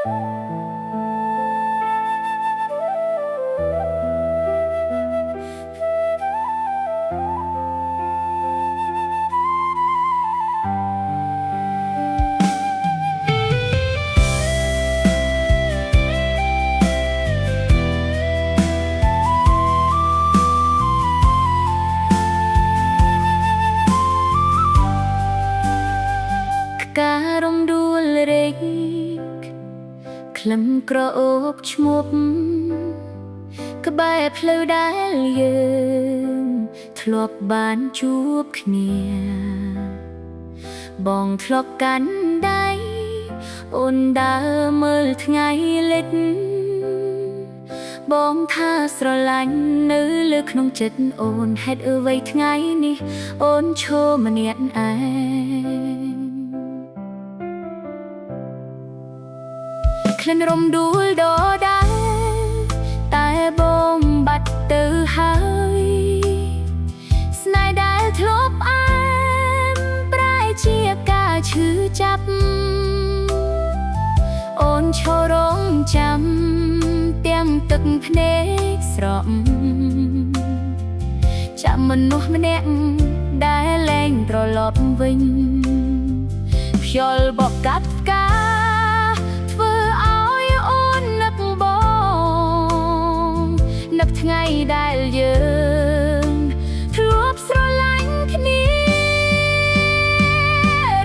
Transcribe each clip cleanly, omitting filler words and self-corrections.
ការំដួលរែកក្លឹមក្រអូបឈ្មោះក្បែរផ្លូវដែលយើងធ្លាប់បានជួបគ្នាបងធ្លាប់កាន់ដៃអូនដើរមើលថ្ងៃលិចបងថាស្រឡាញ់នៅលើក្នុងចិត្តអូនហេតុអ្វីថ្ងៃនេះអូនឈរម្នាក់ឯងក្លិនរំដួលដដែលតែបងបាត់ទៅហើយស្នេហ៍ដែលធ្លាប់អែមប្រែជាការឈឺចាប់អូនឈររងចាំទាំងទឹកភ្នែកស្រក់ចាំមនុស្សម្នាក់ដែលលែងត្រឡប់វិញខ្យល់បក់កាត់ផ្កានឹកថ្ងៃដែលយើងធ្លាប់ស្រឡាញ់គ្នា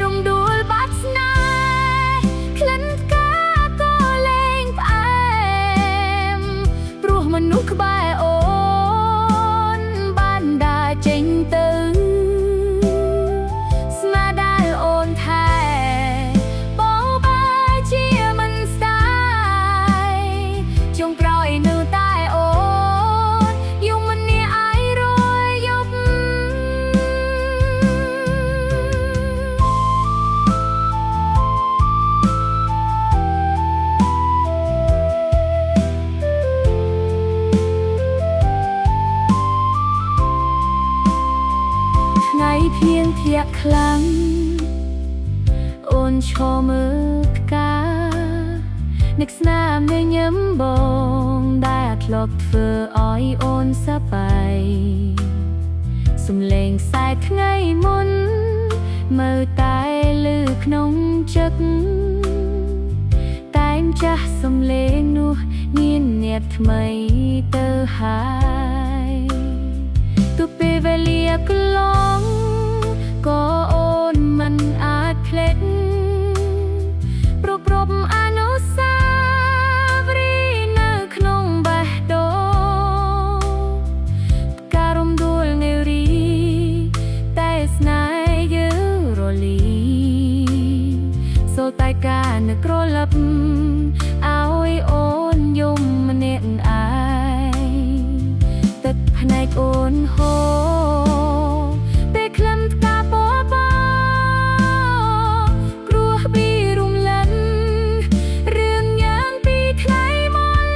រំដួលបាត់ស្នេហ៍ក្លិនផ្កាក៏លែងផ្អែមព្រោះមនុស្សក្បែរអូនបានដើរចេញទៅស្នាដែលអូនថែបងបែរជាមិនស្ដាយចុងក្រោយនៅតែថ្ងៃភៀងធាក់ខ្លាំងអូនឈរមើលផ្កានឹកស្នាមនៃញឹមបងដែលធ្លាប់ធ្វើឲ្យអូនសប្បាយសំឡេងខ្សែថ្ងៃមុនមើលតែលើក្នុងចឹកតែម្ចាស់សំឡេងនោះញៀនញាតថ្មីទៅហើយទុកពេលវេលាកន្លងក៏អូនមិនអាចភ្លេចប្រពរអនុស្សាវរីយ៍នៅក្នុងបេះដូងការរំដួលនារីតែស្នេហ៍យើងរលីសូតែការនឹកក្រឡឹបឲ្យអូនយំម្នាក់ឯងទឹកភ្នែកអូនហូរពេលក្លិនផ្កាពណ៌បគ្រោះពីរំលឹករឿងយ៉ាងពីថ្ងៃមុន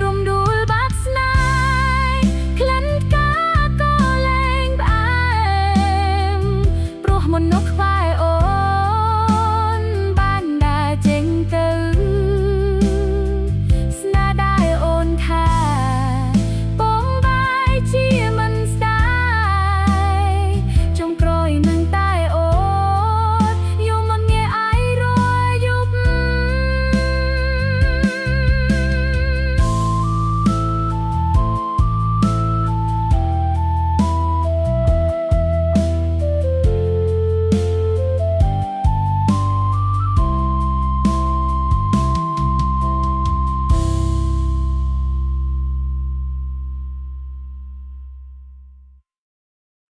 រំដួលបាត់ស្នេហ៍ក្លិនផ្កាក៏លែងផ្អែមព្រោះមនុស្សក្បែរ